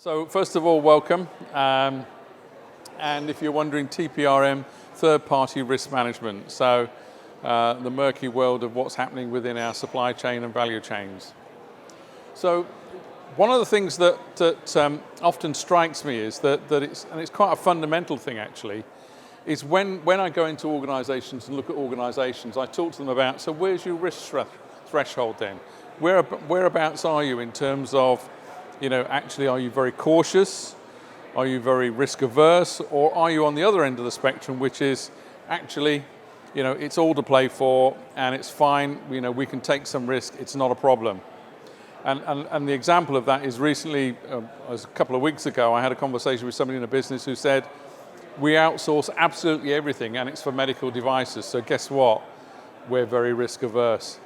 So first of all, welcome. And if you're wondering, TPRM, third-party risk management. So the murky world of what's happening within our supply chain and value chains. So one of the things that often strikes me is that it's quite a fundamental thing actually, is when I go into organizations and look at organizations, I talk to them about, so where's your risk threshold then? Whereabouts are you in terms of, actually are you very cautious? Are you very risk averse? Or are you on the other end of the spectrum, which is actually, it's all to play for and it's fine, we can take some risk, it's not a problem. And the example of that is recently, a couple of weeks ago, I had a conversation with somebody in a business who said, we outsource absolutely everything and it's for medical devices, so guess what? We're very risk averse.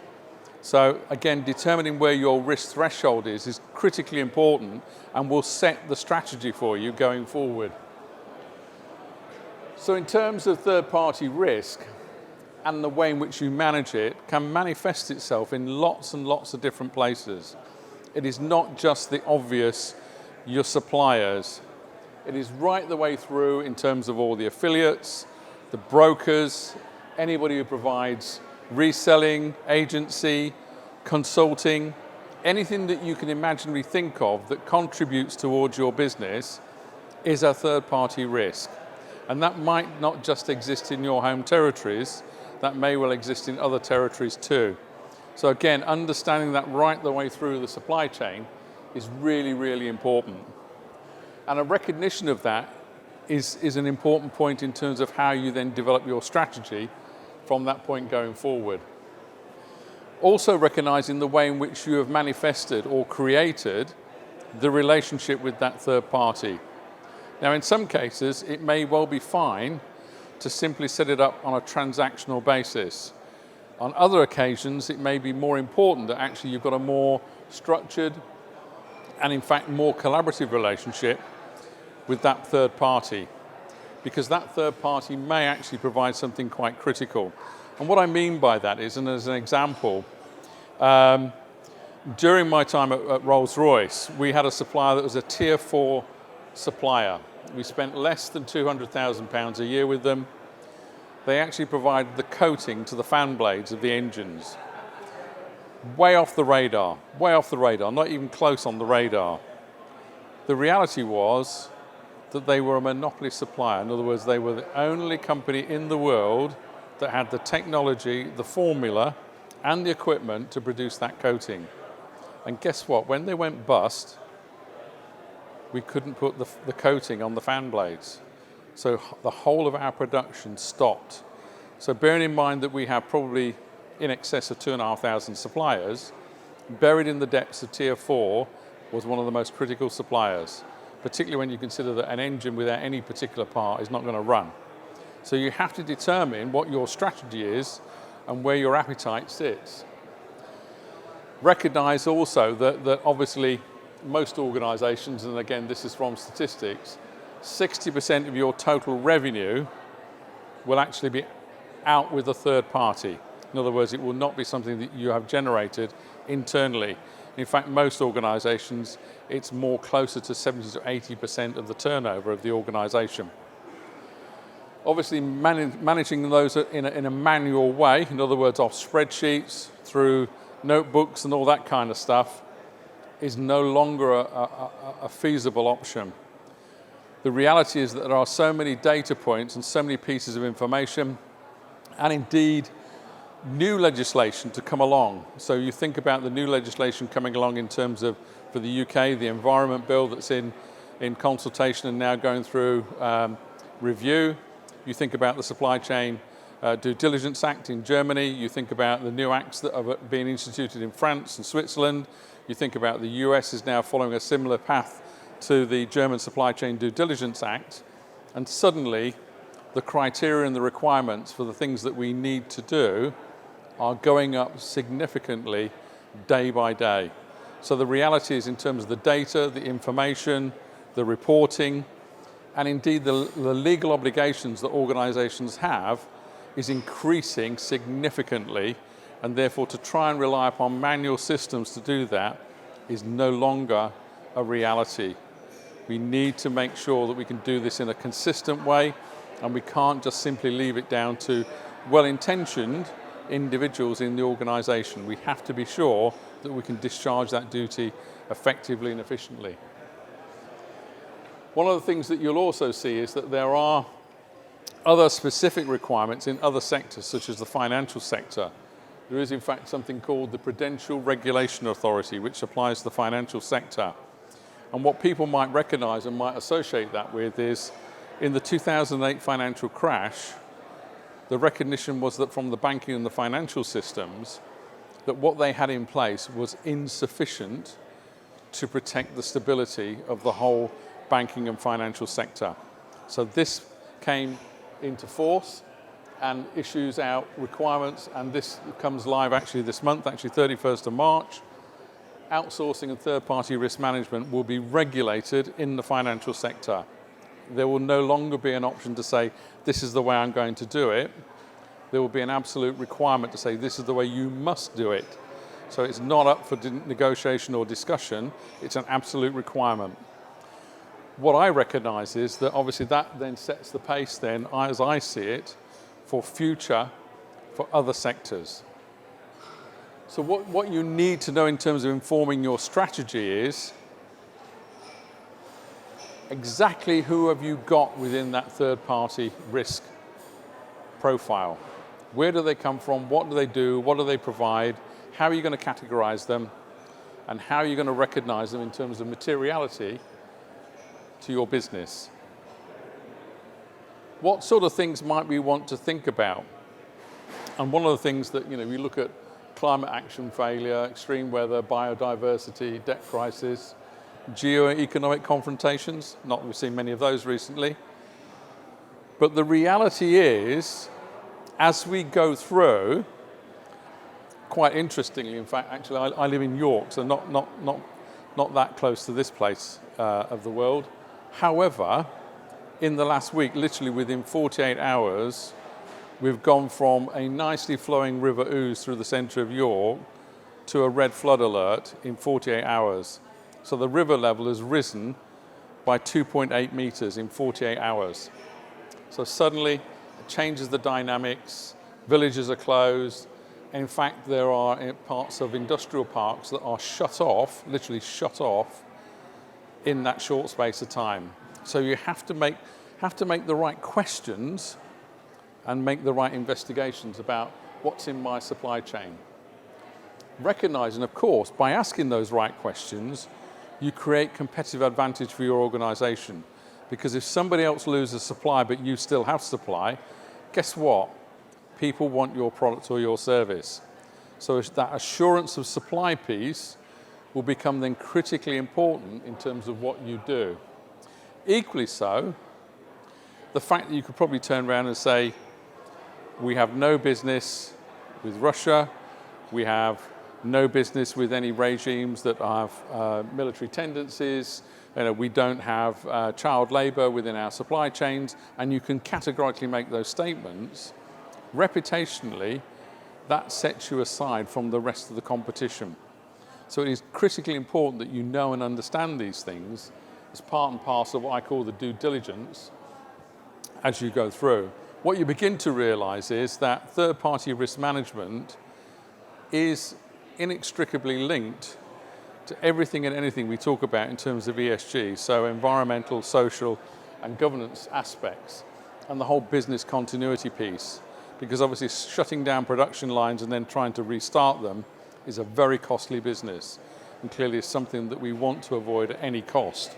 So again, determining where your risk threshold is critically important and will set the strategy for you going forward. So in terms of third-party risk and the way in which you manage it can manifest itself in lots and lots of different places. It is not just the obvious, your suppliers. It is right the way through in terms of all the affiliates, the brokers, anybody who provides reselling, agency, consulting, anything that you can imaginably think of that contributes towards your business is a third-party risk. And that might not just exist in your home territories, that may well exist in other territories too. So again, understanding that right the way through the supply chain is really, really important. And a recognition of that is an important point in terms of how you then develop your strategy from that point going forward. Also recognizing the way in which you have manifested or created the relationship with that third party. Now in some cases, it may well be fine to simply set it up on a transactional basis. On other occasions, it may be more important that actually you've got a more structured and in fact more collaborative relationship with that third party, because that third party may actually provide something quite critical. And what I mean by that is, and as an example, during my time at Rolls-Royce, we had a supplier that was a tier 4 supplier. We spent less than £200,000 a year with them. They actually provided the coating to the fan blades of the engines. Way off the radar, not even close on the radar. The reality was that they were a monopoly supplier. In other words, they were the only company in the world that had the technology, the formula, and the equipment to produce that coating. And guess what? When they went bust, we couldn't put the coating on the fan blades. So the whole of our production stopped. So bearing in mind that we have probably in excess of 2,500 suppliers, buried in the depths of tier 4 was one of the most critical suppliers, particularly when you consider that an engine without any particular part is not going to run. So you have to determine what your strategy is and where your appetite sits. Recognize also that obviously most organizations, and again this is from statistics, 60% of your total revenue will actually be out with a third party. In other words, it will not be something that you have generated internally. In fact, most organizations, it's more closer to 70 to 80% of the turnover of the organization. Obviously, managing those in a manual way, in other words, off spreadsheets, through notebooks and all that kind of stuff, is no longer a feasible option. The reality is that there are so many data points and so many pieces of information, and indeed, new legislation to come along. So you think about the new legislation coming along in terms of, for the UK, the Environment Bill that's in consultation and now going through review. You think about the Supply Chain Due Diligence Act in Germany. You think about the new acts that are being instituted in France and Switzerland. You think about the US is now following a similar path to the German Supply Chain Due Diligence Act. And suddenly, the criteria and the requirements for the things that we need to do are going up significantly day by day. So the reality is in terms of the data, the information, the reporting, and indeed the legal obligations that organizations have is increasing significantly, and therefore to try and rely upon manual systems to do that is no longer a reality. We need to make sure that we can do this in a consistent way, and we can't just simply leave it down to well-intentioned individuals in the organisation. We have to be sure that we can discharge that duty effectively and efficiently. One of the things that you'll also see is that there are other specific requirements in other sectors, such as the financial sector. There is in fact something called the Prudential Regulation Authority, which applies to the financial sector. And what people might recognise and might associate that with is, in the 2008 financial crash, the recognition was that from the banking and the financial systems, that what they had in place was insufficient to protect the stability of the whole banking and financial sector. So this came into force and issues out requirements, and this comes live actually this month, actually 31st of March. Outsourcing and third-party risk management will be regulated in the financial sector. There will no longer be an option to say, this is the way I'm going to do it. There will be an absolute requirement to say, this is the way you must do it. So it's not up for negotiation or discussion, it's an absolute requirement. What I recognise is that obviously that then sets the pace then, as I see it, for other sectors. So what you need to know in terms of informing your strategy is exactly who have you got within that third-party risk profile. Where do they come from? What do they do? What do they provide? How are you going to categorise them? And how are you going to recognise them in terms of materiality to your business? What sort of things might we want to think about? And one of the things that, we look at climate action failure, extreme weather, biodiversity, debt crisis, geo-economic confrontations. Not that we've seen many of those recently. But the reality is, as we go through, quite interestingly, in fact, actually, I live in York, so not that close to this place of the world. However, in the last week, literally within 48 hours, we've gone from a nicely flowing River Ouse through the centre of York to a red flood alert in 48 hours. So the river level has risen by 2.8 metres in 48 hours. So suddenly it changes the dynamics, villages are closed. In fact, there are parts of industrial parks that are shut off, literally shut off, in that short space of time. So you have to make the right questions and make the right investigations about what's in my supply chain. Recognising, of course, by asking those right questions, you create competitive advantage for your organisation. Because if somebody else loses supply but you still have supply, guess what? People want your product or your service. So that assurance of supply piece will become then critically important in terms of what you do. Equally so, the fact that you could probably turn around and say, we have no business with Russia, we have no business with any regimes that have military tendencies, we don't have child labour within our supply chains, and you can categorically make those statements. Reputationally, that sets you aside from the rest of the competition. So it is critically important that you know and understand these things as part and parcel of what I call the due diligence as you go through. What you begin to realise is that third-party risk management is inextricably linked to everything and anything we talk about in terms of ESG, so environmental, social and governance aspects, and the whole business continuity piece. Because obviously shutting down production lines and then trying to restart them is a very costly business, and clearly is something that we want to avoid at any cost.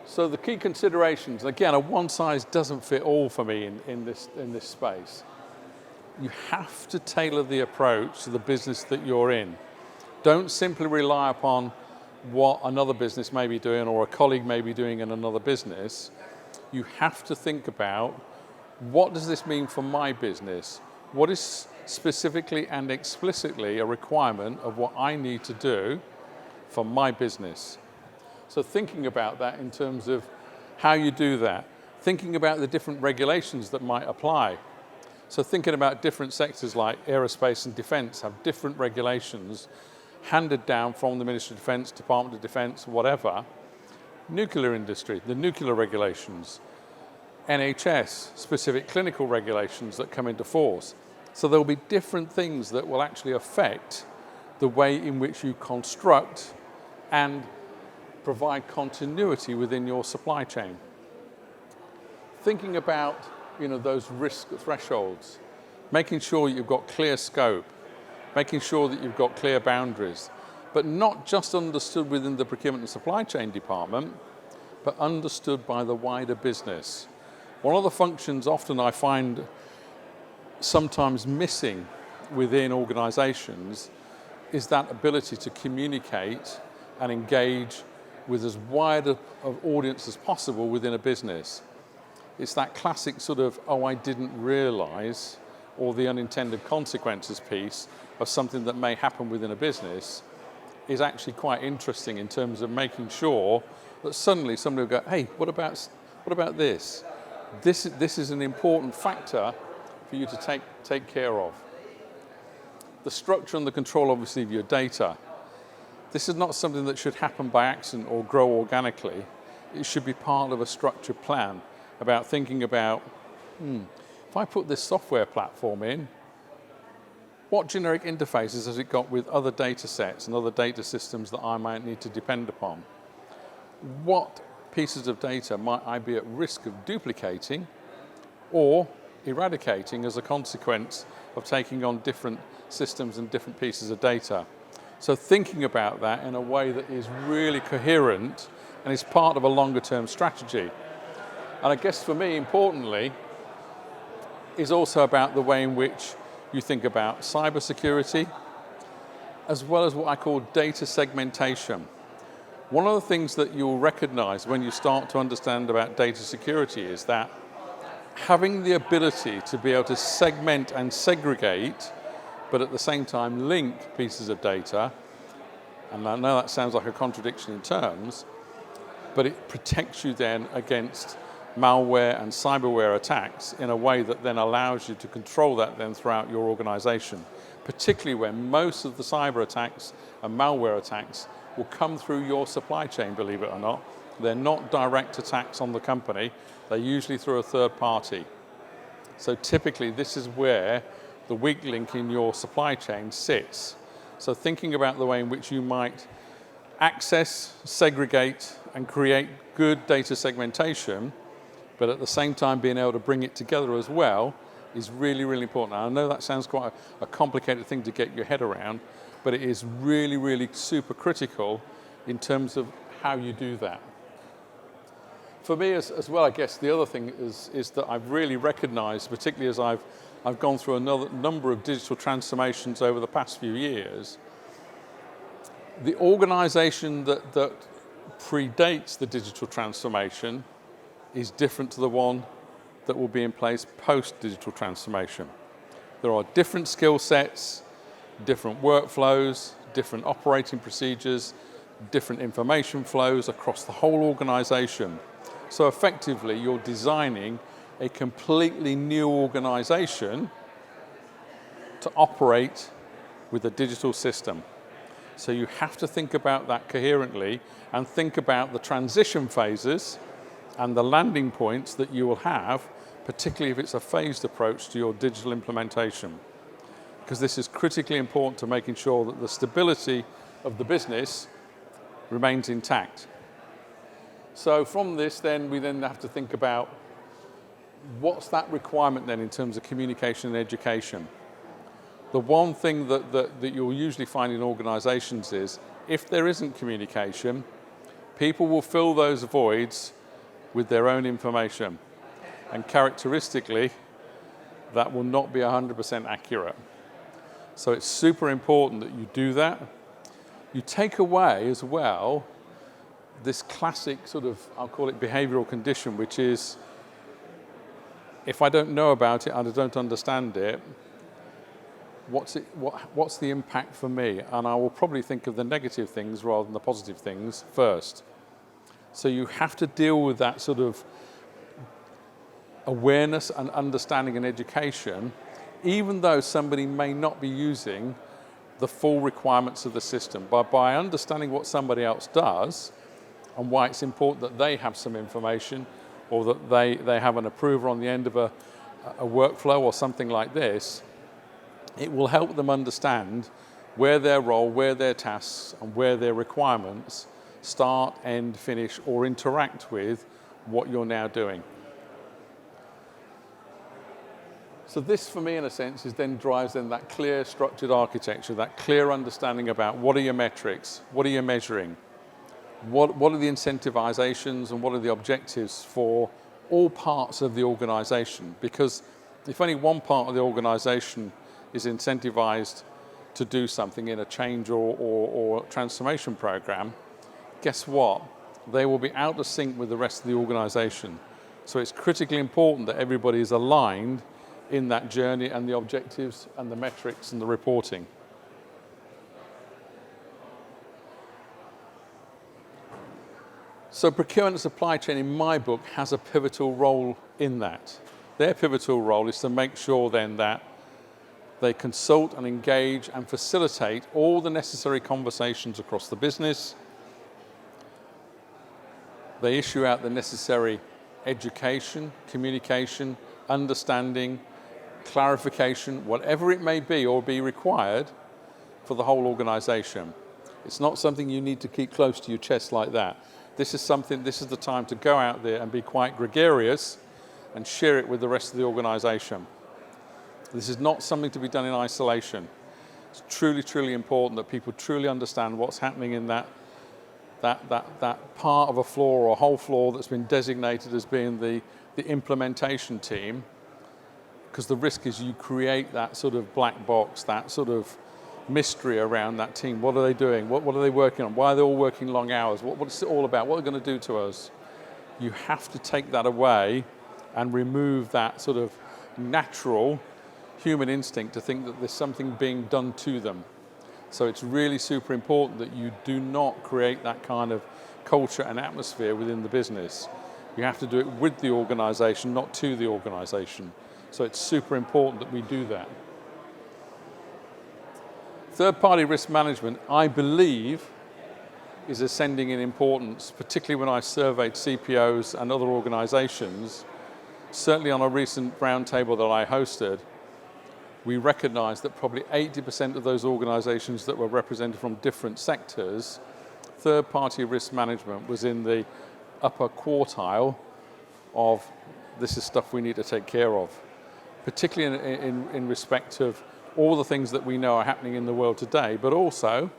So the key considerations, again, a one size doesn't fit all for me in this space. You have to tailor the approach to the business that you're in. Don't simply rely upon what another business may be doing or a colleague may be doing in another business. You have to think about, what does this mean for my business? What is specifically and explicitly a requirement of what I need to do for my business? So thinking about that in terms of how you do that, thinking about the different regulations that might apply. So thinking about different sectors like aerospace and defence have different regulations handed down from the Ministry of Defence, Department of Defence, whatever, nuclear industry, the nuclear regulations, NHS, specific clinical regulations that come into force. So there will be different things that will actually affect the way in which you construct and provide continuity within your supply chain. Thinking about, those risk thresholds, making sure you've got clear scope, making sure that you've got clear boundaries, but not just understood within the procurement and supply chain department, but understood by the wider business. One of the functions often I find sometimes missing within organizations is that ability to communicate and engage with as wide an audience as possible within a business. It's that classic sort of, I didn't realize, or the unintended consequences piece of something that may happen within a business is actually quite interesting in terms of making sure that suddenly somebody will go, hey, what about this? This is an important factor for you to take care of. The structure and the control, obviously, of your data. This is not something that should happen by accident or grow organically. It should be part of a structured plan about thinking about, if I put this software platform in, what generic interfaces has it got with other data sets and other data systems that I might need to depend upon? What pieces of data might I be at risk of duplicating or eradicating as a consequence of taking on different systems and different pieces of data? So thinking about that in a way that is really coherent and is part of a longer term strategy. And I guess for me, importantly, is also about the way in which you think about cybersecurity, as well as what I call data segmentation. One of the things that you'll recognize when you start to understand about data security is that having the ability to be able to segment and segregate, but at the same time link pieces of data, and I know that sounds like a contradiction in terms, but it protects you then against malware and cyberware attacks in a way that then allows you to control that then throughout your organization, particularly when most of the cyber attacks and malware attacks will come through your supply chain, believe it or not. They're not direct attacks on the company, they're usually through a third party. So typically this is where the weak link in your supply chain sits. So thinking about the way in which you might access, segregate, and create good data segmentation, but at the same time being able to bring it together as well, is really, really important. Now, I know that sounds quite a complicated thing to get your head around, but it is really, really super critical in terms of how you do that. For me as well, I guess the other thing is that I've really recognized, particularly as I've gone through another number of digital transformations over the past few years, the organization that predates the digital transformation is different to the one that will be in place post-digital transformation. There are different skill sets, different workflows, different operating procedures, different information flows across the whole organization. So effectively, you're designing a completely new organization to operate with a digital system. So you have to think about that coherently and think about the transition phases and the landing points that you will have, particularly if it's a phased approach to your digital implementation. Because this is critically important to making sure that the stability of the business remains intact. So from this then, we then have to think about what's that requirement then in terms of communication and education. The one thing that you'll usually find in organizations is, if there isn't communication, people will fill those voids with their own information. And characteristically, that will not be 100% accurate. So it's super important that you do that. You take away as well this classic sort of, I'll call it behavioral condition, which is, if I don't know about it and I don't understand it, what's the impact for me? And I will probably think of the negative things rather than the positive things first. So you have to deal with that sort of awareness and understanding and education, even though somebody may not be using the full requirements of the system. But by understanding what somebody else does, and why it's important that they have some information, or that they have an approver on the end of a workflow or something like this. It will help them understand where their role, where their tasks, and where their requirements start, end, finish, or interact with what you're now doing. So this, for me, in a sense, drives that clear structured architecture, that clear understanding about what are your metrics, what are you measuring, what are the incentivizations, and what are the objectives for all parts of the organization. Because if only one part of the organization is incentivized to do something in a change or transformation program, guess what? They will be out of sync with the rest of the organization. So it's critically important that everybody is aligned in that journey, and the objectives and the metrics and the reporting. So procurement and supply chain, in my book, has a pivotal role in that. Their pivotal role is to make sure then that they consult and engage and facilitate all the necessary conversations across the business. They issue out the necessary education, communication, understanding, clarification, whatever it may be or be required for the whole organization. It's not something you need to keep close to your chest like that. This is the time to go out there and be quite gregarious and share it with the rest of the organization. This is not something to be done in isolation. It's truly, truly important that people truly understand what's happening in that part of a floor or a whole floor that's been designated as being the implementation team, because the risk is you create that sort of black box, that sort of mystery around that team. What are they doing? What are they working on? Why are they all working long hours? What's it all about? What are they going to do to us? You have to take that away and remove that sort of natural human instinct to think that there's something being done to them. So it's really super important that you do not create that kind of culture and atmosphere within the business. You have to do it with the organization, not to the organization. So it's super important that we do that. Third-party risk management, I believe, is ascending in importance, particularly when I surveyed CPOs and other organizations. Certainly on a recent roundtable that I hosted, we recognized that probably 80% of those organizations that were represented from different sectors, third-party risk management was in the upper quartile of this is stuff we need to take care of, particularly in respect of all the things that we know are happening in the world today, but also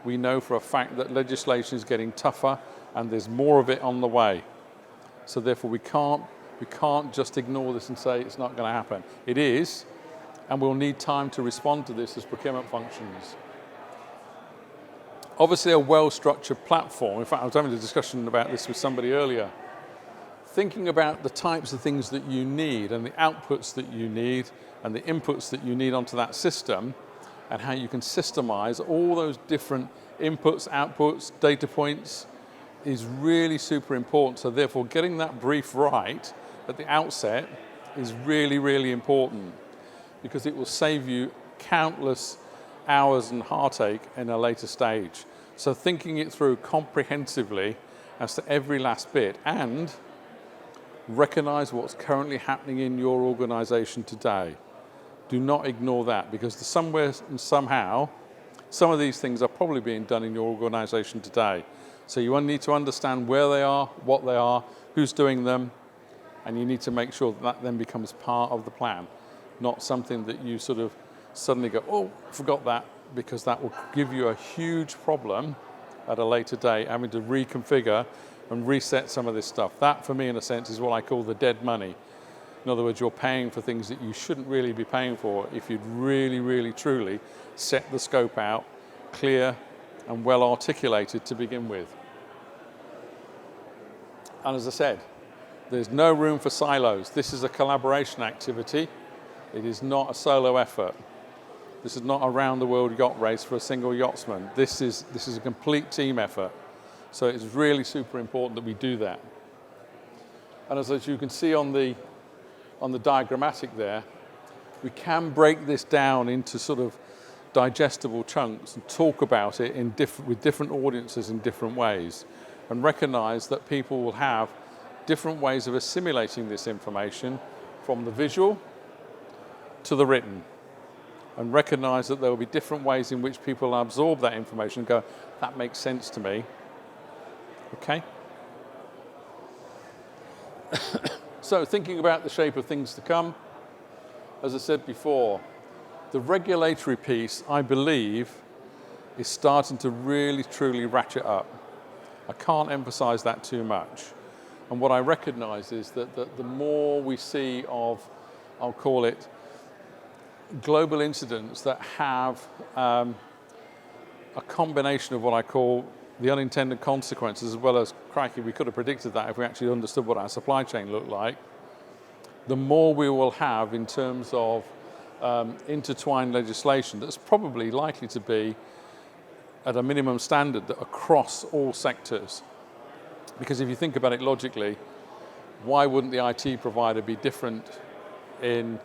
we know for a fact that legislation is getting tougher and there's more of it on the way. So therefore we can't just ignore this and say it's not going to happen. It is, and we'll need time to respond to this as procurement functions. Obviously a well-structured platform, in fact I was having a discussion about this with somebody earlier, thinking about the types of things that you need and the outputs that you need and the inputs that you need onto that system, and how you can systemize all those different inputs, outputs, data points is really super important. So therefore getting that brief right at the outset is really, really important, because it will save you countless hours and heartache in a later stage. So thinking it through comprehensively as to every last bit, and recognize what's currently happening in your organization today. Do not ignore that, because somewhere and somehow, some of these things are probably being done in your organization today. So you need to understand where they are, what they are, who's doing them, and you need to make sure that then becomes part of the plan, not something that you sort of suddenly go, oh, forgot that, because that will give you a huge problem at a later date, having to reconfigure and reset some of this stuff. That, for me, in a sense, is what I call the dead money. In other words, you're paying for things that you shouldn't really be paying for if you'd really, really, truly set the scope out, clear and well articulated to begin with. And as I said, there's no room for silos. This is a collaboration activity. It is not a solo effort. This is not a round-the-world yacht race for a single yachtsman. This is a complete team effort. So it's really super important that we do that. And as you can see on the diagrammatic there, we can break this down into sort of digestible chunks and talk about it with different audiences in different ways. and recognize that people will have different ways of assimilating this information from the visual to the written, and recognize that there will be different ways in which people absorb that information and go, that makes sense to me. Okay? So thinking about the shape of things to come, as I said before, the regulatory piece, I believe, is starting to really, truly ratchet up. I can't emphasize that too much. And what I recognize is that the more we see of, I'll call it, global incidents that have a combination of what I call the unintended consequences, as well as, crikey, we could have predicted that if we actually understood what our supply chain looked like, the more we will have in terms of intertwined legislation that's probably likely to be at a minimum standard that across all sectors. Because if you think about it logically, why wouldn't the IT provider be different in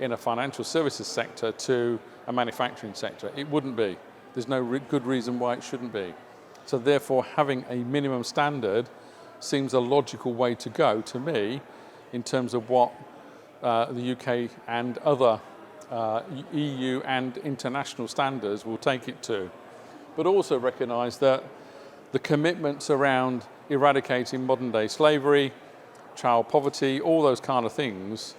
a financial services sector to a manufacturing sector? It wouldn't be. There's no good reason why it shouldn't be. So therefore, having a minimum standard seems a logical way to go to me in terms of what the UK and other EU and international standards will take it to. But also recognise that the commitments around eradicating modern day slavery, child poverty, all those kind of things,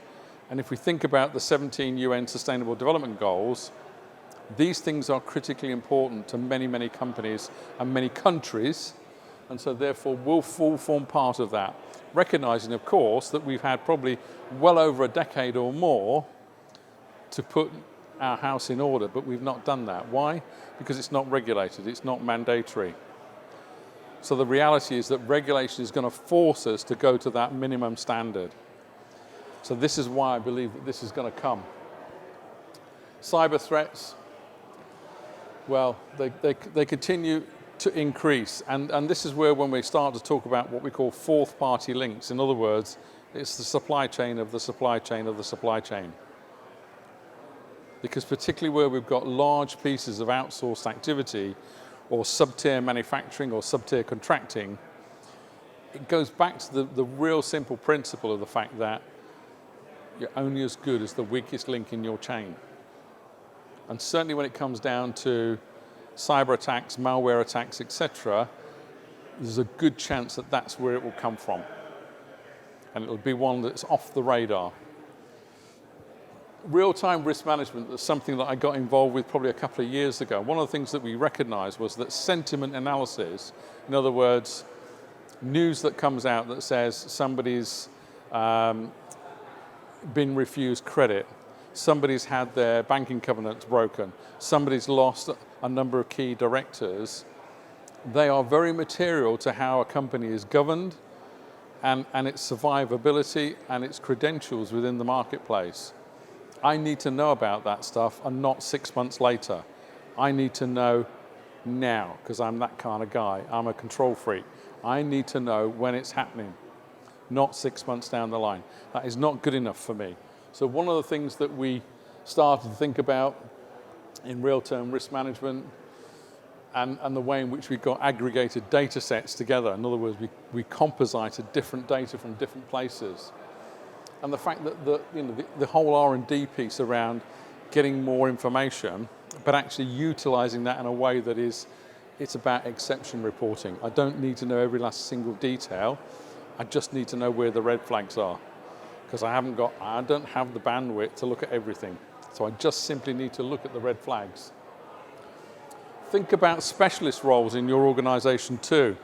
and if we think about the 17 UN Sustainable Development Goals, these things are critically important to many, many companies and many countries, and so therefore will form part of that. Recognising, of course, that we've had probably well over a decade or more to put our house in order, but we've not done that. Why? Because it's not regulated, it's not mandatory. So the reality is that regulation is going to force us to go to that minimum standard. So this is why I believe that this is going to come. Cyber threats, well, they continue to increase. And this is where when we start to talk about what we call fourth party links, in other words, it's the supply chain of the supply chain of the supply chain. Because particularly where we've got large pieces of outsourced activity or sub-tier manufacturing or sub-tier contracting, it goes back to the real simple principle of the fact that you're only as good as the weakest link in your chain. And certainly when it comes down to cyber attacks, malware attacks, etc., there's a good chance that that's where it will come from. And it'll be one that's off the radar. Real-time risk management is something that I got involved with probably a couple of years ago. One of the things that we recognized was that sentiment analysis, in other words, news that comes out that says somebody's been refused credit, somebody's had their banking covenants broken, somebody's lost a number of key directors, they are very material to how a company is governed and its survivability and its credentials within the marketplace. I need to know about that stuff and not 6 months later. I need to know now because I'm that kind of guy. I'm a control freak. I need to know when it's happening, not 6 months down the line. That is not good enough for me. So one of the things that we started to think about in real-time risk management and the way in which we got aggregated data sets together, in other words, we composited different data from different places. And the fact that the whole R&D piece around getting more information, but actually utilizing that in a way that it's about exception reporting. I don't need to know every last single detail. I just need to know where the red flags are. Because I don't have the bandwidth to look at everything. So I just simply need to look at the red flags. Think about specialist roles in your organization too.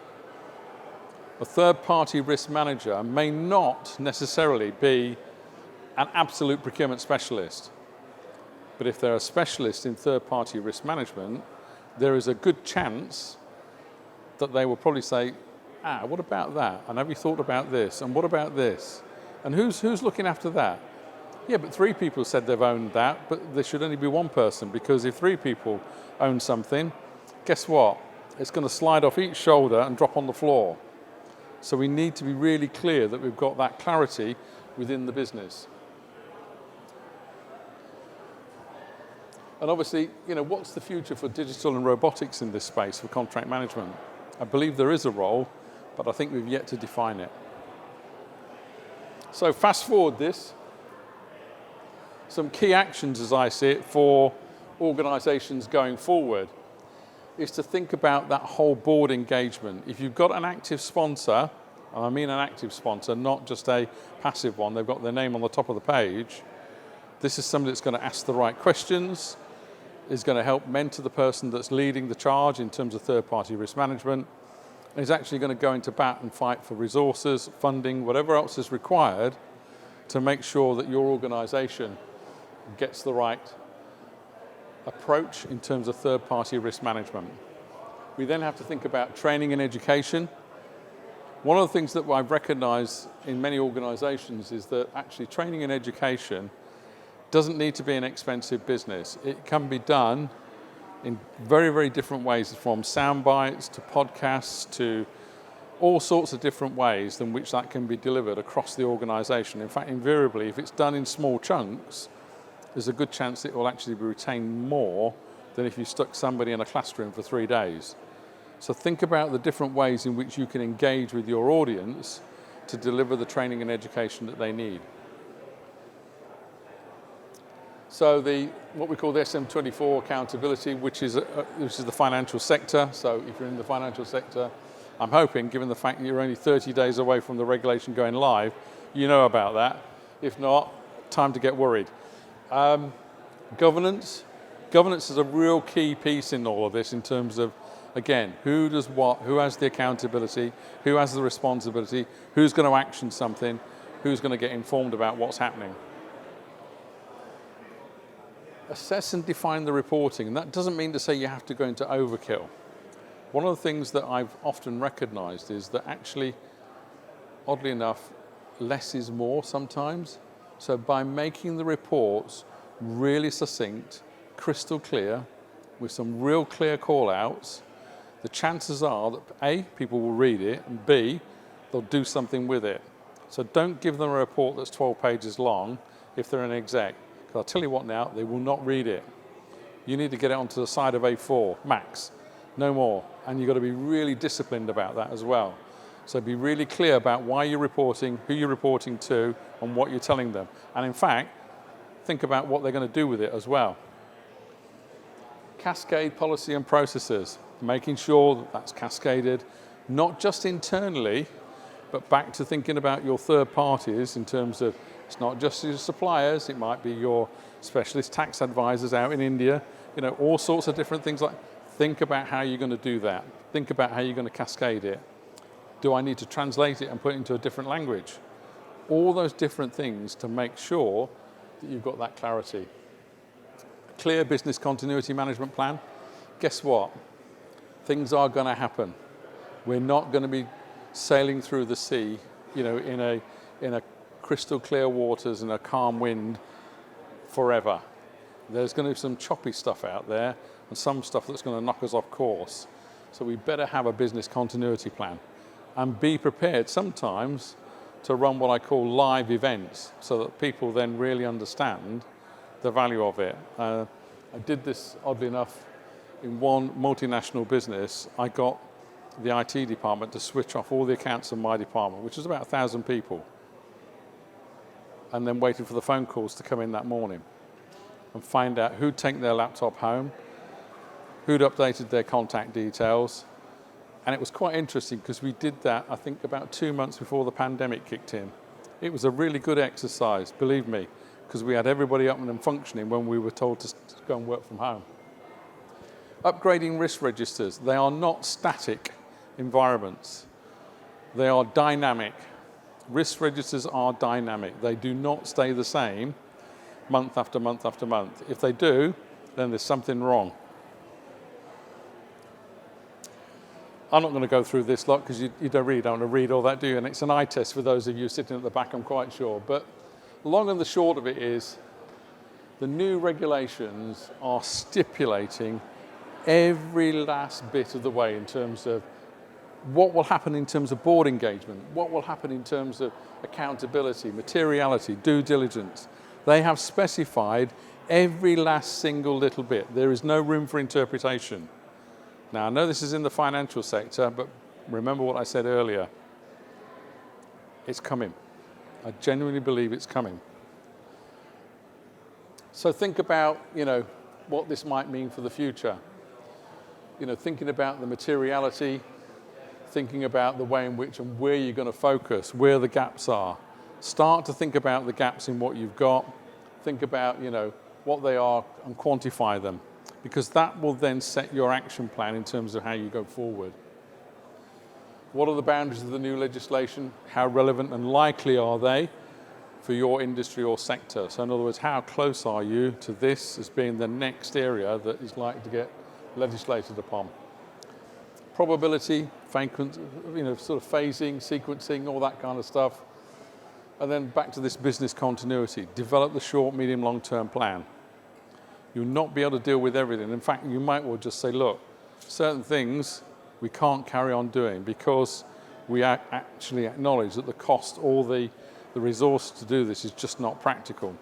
A third-party risk manager may not necessarily be an absolute procurement specialist. But if they're a specialist in third-party risk management, there is a good chance that they will probably say, what about that? And have you thought about this? And what about this? And who's looking after that? Yeah, but 3 people said they've owned that, but there should only be 1 person, because if 3 people own something, guess what? It's going to slide off each shoulder and drop on the floor. So we need to be really clear that we've got that clarity within the business. And obviously, what's the future for digital and robotics in this space for contract management? I believe there is a role, but I think we've yet to define it. So fast forward this. Some key actions, as I see it, for organisations going forward is to think about that whole board engagement. If you've got an active sponsor, and I mean an active sponsor, not just a passive one, they've got their name on the top of the page, this is somebody that's going to ask the right questions, is going to help mentor the person that's leading the charge in terms of third-party risk management, and is actually going to go into bat and fight for resources, funding, whatever else is required to make sure that your organisation gets the right approach in terms of third-party risk management. We then have to think about training and education. One of the things that I've recognised in many organisations is that actually training and education doesn't need to be an expensive business. It can be done in very, very different ways, from sound bites to podcasts to all sorts of different ways in which that can be delivered across the organisation. In fact, invariably, if it's done in small chunks, there's a good chance it will actually be retained more than if you stuck somebody in a classroom for 3 days. So think about the different ways in which you can engage with your audience to deliver the training and education that they need. So what we call the SM24 accountability, which is the financial sector. So if you're in the financial sector, I'm hoping, given the fact that you're only 30 days away from the regulation going live, you know about that. If not, time to get worried. Governance. Governance is a real key piece in all of this in terms of, again, who does what, who has the accountability, who has the responsibility, who's going to action something, who's going to get informed about what's happening. Assess and define the reporting, and that doesn't mean to say you have to go into overkill. One of the things that I've often recognised is that actually, oddly enough, less is more sometimes. So by making the reports really succinct, crystal clear, with some real clear call-outs, the chances are that A, people will read it, and B, they'll do something with it. So don't give them a report that's 12 pages long if they're an exec. Because I'll tell you what now, they will not read it. You need to get it onto the side of A4, max, no more. And you've got to be really disciplined about that as well. So be really clear about why you're reporting, who you're reporting to, and what you're telling them. And in fact, think about what they're going to do with it as well. Cascade policy and processes, making sure that that's cascaded, not just internally, but back to thinking about your third parties in terms of, it's not just your suppliers, it might be your specialist tax advisors out in India, all sorts of different things. Like, think about how you're going to do that. Think about how you're going to cascade it. Do I need to translate it and put it into a different language? All those different things to make sure that you've got that clarity. A clear business continuity management plan. Guess what? Things are going to happen. We're not going to be sailing through the sea, in a crystal clear waters and a calm wind forever. There's going to be some choppy stuff out there and some stuff that's going to knock us off course. So we better have a business continuity plan and be prepared sometimes to run what I call live events so that people then really understand the value of it. I did this, oddly enough, in one multinational business. I got the IT department to switch off all the accounts in my department, which was about 1,000 people, and then waited for the phone calls to come in that morning and find out who'd taken their laptop home, who'd updated their contact details. And it was quite interesting because we did that, I think, about 2 months before the pandemic kicked in. It was a really good exercise, believe me, because we had everybody up and functioning when we were told to go and work from home. Upgrading risk registers. They are not static environments. They are dynamic. Risk registers are dynamic. They do not stay the same month after month after month. If they do, then there's something wrong. I'm not going to go through this lot because you really don't want to read all that, do you? And it's an eye test for those of you sitting at the back, I'm quite sure. But the long and the short of it is the new regulations are stipulating every last bit of the way in terms of what will happen in terms of board engagement, what will happen in terms of accountability, materiality, due diligence. They have specified every last single little bit. There is no room for interpretation. Now, I know this is in the financial sector, but remember what I said earlier. It's coming. I genuinely believe it's coming. So think about, what this might mean for the future. Thinking about the materiality, thinking about the way in which and where you're going to focus, where the gaps are. Start to think about the gaps in what you've got. Think about, what they are and quantify them, because that will then set your action plan in terms of how you go forward. What are the boundaries of the new legislation? How relevant and likely are they for your industry or sector? So in other words, how close are you to this as being the next area that is likely to get legislated upon? Probability, sort of phasing, sequencing, all that kind of stuff. And then back to this business continuity. Develop the short, medium, long-term plan. You'll not be able to deal with everything. In fact, you might well just say, look, certain things we can't carry on doing because we actually acknowledge that the cost or the resource to do this is just not practical.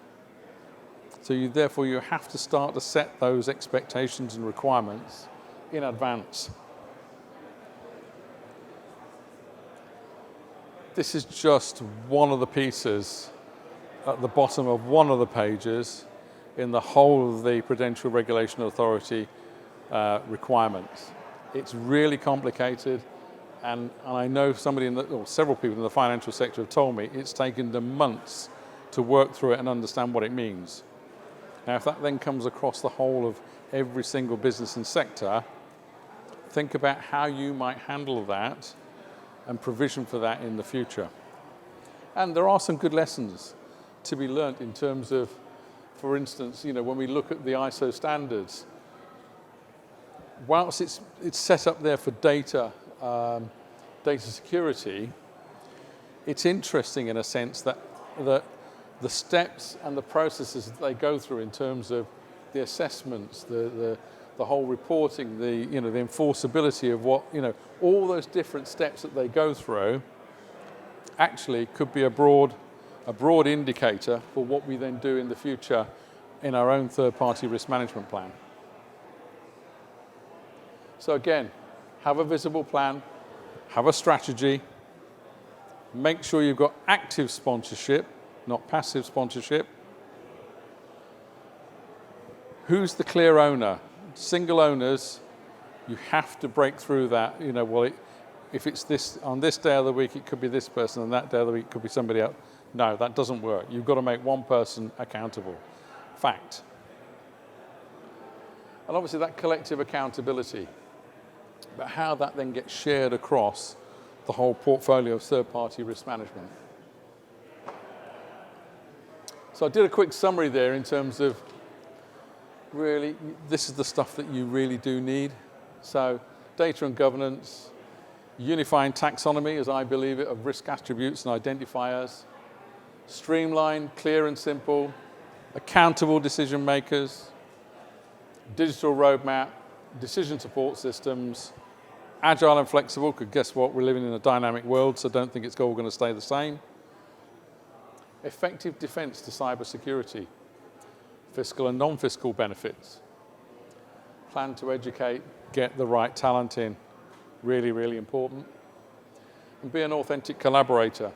So therefore you have to start to set those expectations and requirements in advance. This is just one of the pieces at the bottom of one of the pages in the whole of the Prudential Regulation Authority requirements. It's really complicated, and I know several people in the financial sector have told me it's taken them months to work through it and understand what it means. Now, if that then comes across the whole of every single business and sector, think about how you might handle that and provision for that in the future. And there are some good lessons to be learnt in terms of, for instance, when we look at the ISO standards, whilst it's set up there for data security, it's interesting in a sense that the steps and the processes that they go through in terms of the assessments, the whole reporting, the enforceability of what, all those different steps that they go through actually could be a broad indicator for what we then do in the future in our own third-party risk management plan. So again, have a visible plan, have a strategy, make sure you've got active sponsorship, not passive sponsorship. Who's the clear owner? Single owners, you have to break through that. If it's this, on this day of the week, it could be this person, and that day of the week, it could be somebody else. No, that doesn't work. You've got to make one person accountable. Fact. And obviously that collective accountability, but how that then gets shared across the whole portfolio of third-party risk management. So I did a quick summary there in terms of really, this is the stuff that you really do need. So data and governance, unifying taxonomy, as I believe it, of risk attributes and identifiers, streamlined, clear and simple, accountable decision makers, digital roadmap, decision support systems, agile and flexible, because guess what, we're living in a dynamic world, so don't think it's all going to stay the same. Effective defense to cybersecurity, fiscal and non-fiscal benefits. Plan to educate, get the right talent in, really, really important. And be an authentic collaborator.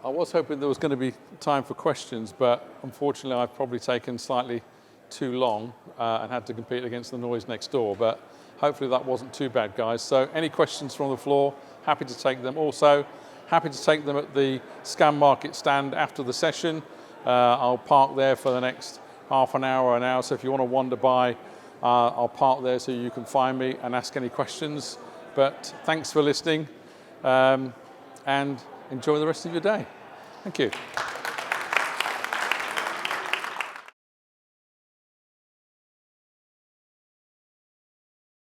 I was hoping there was going to be time for questions, but unfortunately I've probably taken slightly too long and had to compete against the noise next door, but hopefully that wasn't too bad, guys. So any questions from the floor, happy to take them. Also, happy to take them at the Scanmarket stand after the session. I'll park there for the next half an hour or an hour, so if you want to wander by, I'll park there so you can find me and ask any questions. But thanks for listening, and enjoy the rest of your day. Thank you.